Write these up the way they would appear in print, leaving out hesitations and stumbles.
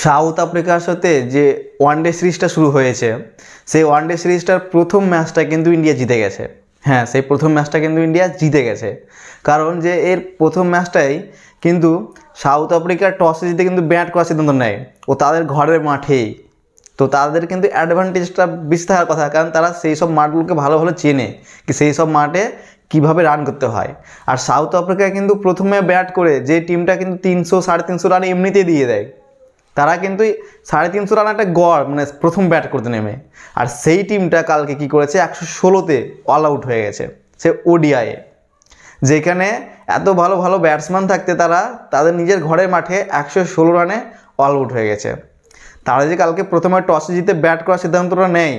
South আফ্রিকার সাথে যে ওয়ানডে সিরিজটা শুরু হয়েছে, সেই ওয়ানডে সিরিজটার প্রথম ম্যাচটা কিন্তু ইন্ডিয়া জিতে গেছে। হ্যাঁ, সেই প্রথম ম্যাচটা কিন্তু ইন্ডিয়া জিতে গেছে, কারণ যে এর প্রথম ম্যাচটাই কিন্তু সাউথ আফ্রিকার টসে জিতে কিন্তু ব্যাট করার সিদ্ধান্ত নেয়, ও তাদের ঘরের মাঠেই। তো তাদের কিন্তু অ্যাডভান্টেজটা বেশি থাকার কথা, কারণ তারা সেই সব মাঠগুলোকে ভালো ভালো চেনে, কি সেই সব মাঠে কীভাবে রান করতে হয়। আর সাউথ আফ্রিকা কিন্তু প্রথমে ব্যাট করে যে টিমটা কিন্তু 300-350 রান এমনিতেই দিয়ে দেয়, তারা কিন্তু 350 রান একটা গড়, মানে প্রথম ব্যাট করতে নেমে। আর সেই টিমটা কালকে কি করেছে, 116তে অল আউট হয়ে গেছে সে ওডিআইয়ে, যেখানে এত ভালো ভালো ব্যাটসম্যান থাকতে তারা তাদের নিজের ঘরের মাঠে 116 রানে অল আউট হয়ে গেছে। তারা যে কালকে প্রথমে টসে জিতে ব্যাট করার সিদ্ধান্তটা নেয়,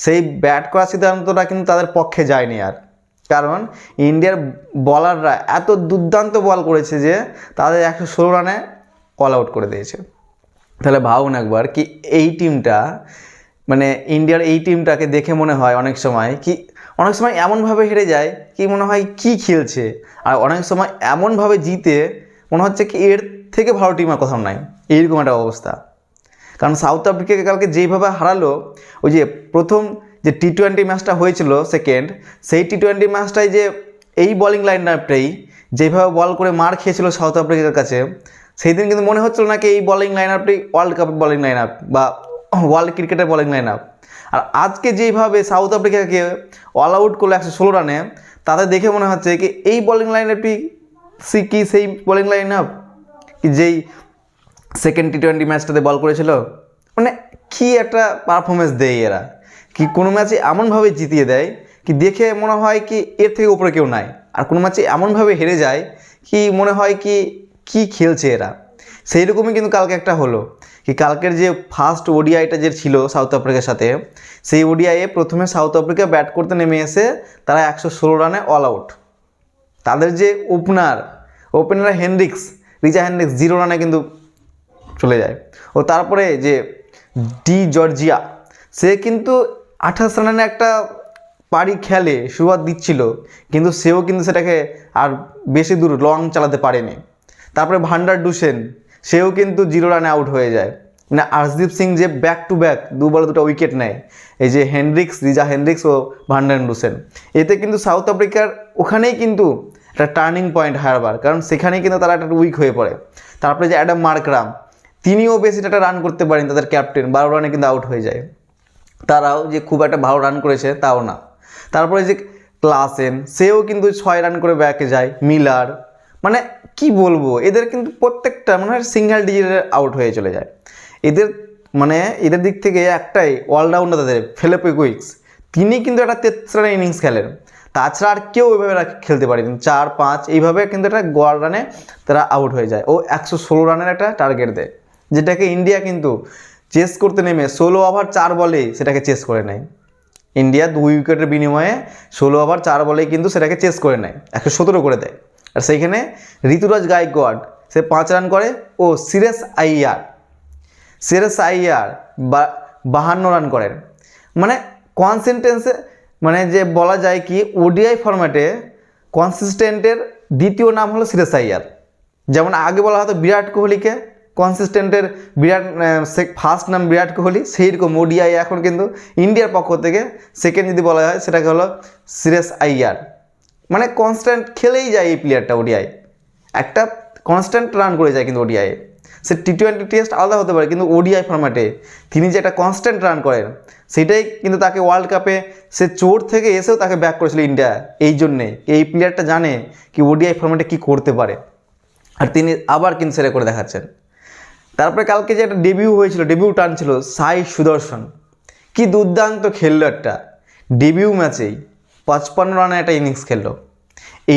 সেই ব্যাট করার সিদ্ধান্তটা কিন্তু তাদের পক্ষে যায়নি। আর কারণ ইন্ডিয়ার বলাররা এত দুর্দান্ত বল করেছে যে তাদের 116 রানে অল আউট করে দিয়েছে। তাহলে ভাবুন একবার, কি এই টিমটা, মানে ইন্ডিয়ার এই টিমটাকে দেখে মনে হয় অনেক সময় এমনভাবে হেরে যায় কি মনে হয় কি খেলছে, আর অনেক সময় এমনভাবে জিতে মনে হচ্ছে কি এর থেকে ভালো টিম আর কোথাও নাই, এইরকম একটা অবস্থা। কারণ সাউথ আফ্রিকাকে কালকে যেইভাবে হারালো, ওই যে প্রথম যে টি-20 ম্যাচটা হয়েছিল সেকেন্ড, সেই টি-20 ম্যাচটাই যে এই বোলিং লাইন আপটাই যেভাবে বল করে মার খেয়েছিল সাউথ আফ্রিকার কাছে, সেই দিন কিন্তু মনে হচ্ছিল নাকি এই বোলিং লাইন আপটাই ওয়ার্ল্ড কাপের বোলিং লাইন আপ বা ওয়ার্ল্ড ক্রিকেটের বোলিং লাইন আপ। আর আজকে যেইভাবে সাউথ আফ্রিকাকে অল আউট করলো 116 রানে, তাতে দেখে মনে হচ্ছে কি এই বোলিং লাইন আপটি কি সেই বোলিং লাইন আপ কি যেই সেকেন্ড টি-20 ম্যাচটাতে বল করেছিল। মানে কি একটা পারফরমেন্স দেয় এরা, কি কোনো ম্যাচে এমনভাবে জিতিয়ে দেয় কি দেখে মনে হয় কি এর থেকে উপরে কেউ নাই, আর কোনো ম্যাচে এমনভাবে হেরে যায় কি মনে হয় কি কি খেলছে এরা। সেই রকমই কিন্তু কালকে একটা হলো, কি কালকের যে ফার্স্ট ওডিআইটা যে ছিল সাউথ আফ্রিকার সাথে, সেই ওডিআইয়ে প্রথমে সাউথ আফ্রিকা ব্যাট করতে নেমে এসে তারা 116 রানে অল আউট। তাদের যে ওপেনার রিচা হেনরিক্স 0 রানে কিন্তু চলে যায়। ও তারপরে যে ডি জর্জিয়া, সে কিন্তু 28 রানে একটা পারি খেলে শুরুয়াত দিচ্ছিল, কিন্তু সেও কিন্তু সেটাকে আর বেশি দূর লং চালাতে পারেনি। তারপরে ভান্ডার ডুসেন, সেও কিন্তু 0 রানে আউট হয়ে যায়। মানে আর্শদীপ সিং যে ব্যাক টু ব্যাক 2 বলে 2টা উইকেট নেয়, এই যে রিচা হেনরিক্স ও ভান্ডার ডুসেন, এতে কিন্তু সাউথ আফ্রিকার ওখানেই কিন্তু একটা টার্নিং পয়েন্ট হারবার, কারণ সেখানেই কিন্তু তারা একটা উইক হয়ে পড়ে। তারপরে যে অ্যাডাম মার্করাম, তিনিও বেশি একটা রান করতে পারেন, তাদের ক্যাপ্টেন 12 রানে কিন্তু আউট হয়ে যায়। তারাও যে খুব একটা ভালো রান করেছে তাও না। তারপরে যে ক্লাসেন, সেও কিন্তু 6 রান করে ব্যাকে যায়। মিলার, মানে কি বলবো, এদের কিন্তু প্রত্যেকটা মনে হয় সিঙ্গেল ডিজিটের আউট হয়ে চলে যায়। এদের দিক থেকে একটাই অলরাউন্ডার তাদের ফিলিপ উইকস, তিনি কিন্তু একটা 33 রানের ইনিংস খেলেন। তাছাড়া আর কেউ ওইভাবে খেলতে পারেনি, 4-5 এইভাবে কিন্তু একটা গোয়াল রানে তারা আউট হয়ে যায়। ও 116 রানের একটা টার্গেট দেয়, যেটাকে ইন্ডিয়া কিন্তু চেস করতে নেমে 16 ওভার 4 বলেই সেটাকে চেস করে নেয়। ইন্ডিয়া 2 উইকেটের বিনিময়ে 16 ওভার 4 বলেই কিন্তু সেটাকে চেস করে নেয়, 117 করে দেয়। আর সেইখানে ঋতুরাজ গায়কোয়াড় সে 5 রান করে, ও শ্রেয়স আইয়ার 52 রান করেন। মানে কনসিস্টেন্সে, মানে যে বলা যায় কি ওডিআই ফরম্যাটে কনসিস্টেন্টের দ্বিতীয় নাম হলো শ্রেয়স আইয়ার। যেমন আগে বলা হতো বিরাট কোহলিকে কনসিস্টেন্টের ফার্স্ট নাম বিরাট কোহলি, সেই রকম ওডিআই এখন কিন্তু ইন্ডিয়ার পক্ষ থেকে সেকেন্ড যদি বলা হয় সেটাকে হলো শ্রেয়স আইয়ার। মানে কনস্ট্যান্ট খেলেই যায় এই প্লেয়ারটা, ওডিআই একটা কনস্ট্যান্ট রান করে যায় কিন্তু ওডিআই। সে টি-20 টেস্ট আলাদা হতে পারে, কিন্তু ওডিআই ফরম্যাটে তিনি যে একটা কনস্ট্যান্ট রান করেন, সেটাই কিন্তু তাকে ওয়ার্ল্ড কাপে সে চোট থেকে এসেও তাকে ব্যাক করেছিল ইন্ডিয়া। এই জন্যে এই প্লেয়ারটা জানে কি ওডিআই ফরম্যাটে কী করতে পারে, আর তিনি আবার কিন্তু সেটা করে দেখাচ্ছেন। তারপরে কালকে যে একটা ডেবিউ টার্ন ছিল সাই সুদর্শন, কি দুর্দান্ত খেললো একটা ডেবিউ ম্যাচেই 55 রানে একটা ইনিংস খেললো।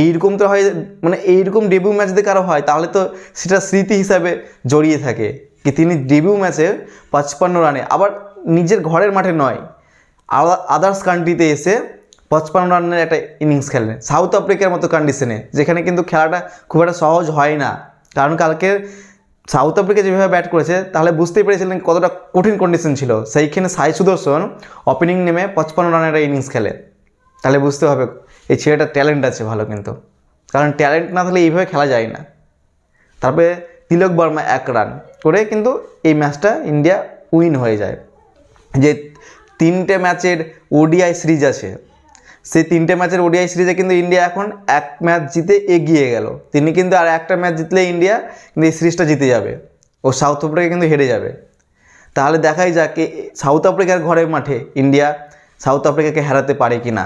এইরকম তো হয়, মানে এইরকম ডেবিউ ম্যাচ যদি কারো হয় তাহলে তো সেটা স্মৃতি হিসাবে জড়িয়ে থাকে, কি তিনি ডেবিউ ম্যাচে 55 রানে, আবার নিজের ঘরের মাঠে নয়, আদার্স কান্ট্রিতে এসে 55 রানের একটা ইনিংস খেলেন সাউথ আফ্রিকার মতো কন্ডিশনে, যেখানে কিন্তু খেলাটা খুব একটা সহজ হয় না। কারণ কালকে সাউথ আফ্রিকা যেভাবে ব্যাট করেছে তাহলে বুঝতেই পেরেছিলেন কতটা কঠিন কন্ডিশন ছিল। সেইখানে সাই সুদর্শন ওপেনিং নেমে 55 রানের একটা ইনিংস খেলে, তাহলে বুঝতে হবে এই ছেলেটার ট্যালেন্ট আছে ভালো। কিন্তু কারণ ট্যালেন্ট না থাকলে এইভাবে খেলা যায় না। তারপরে তিলক বর্মা 1 রান করে কিন্তু এই ম্যাচটা ইন্ডিয়া উইন হয়ে যায়। যে 3টে ম্যাচের ওডিআই সিরিজ আছে, সেই 3টে ম্যাচের ওডিআই সিরিজে কিন্তু ইন্ডিয়া এখন 1 ম্যাচ জিতে এগিয়ে গেল। তিনি কিন্তু আর একটা ম্যাচ জিতলে ইন্ডিয়া কিন্তু এই সিরিজটা জিতে যাবে ও সাউথ আফ্রিকা কিন্তু হেরে যাবে। তাহলে দেখাই যাক সাউথ আফ্রিকার ঘরের মাঠে ইন্ডিয়া সাউথ আফ্রিকাকে হারাতে পারে কি না।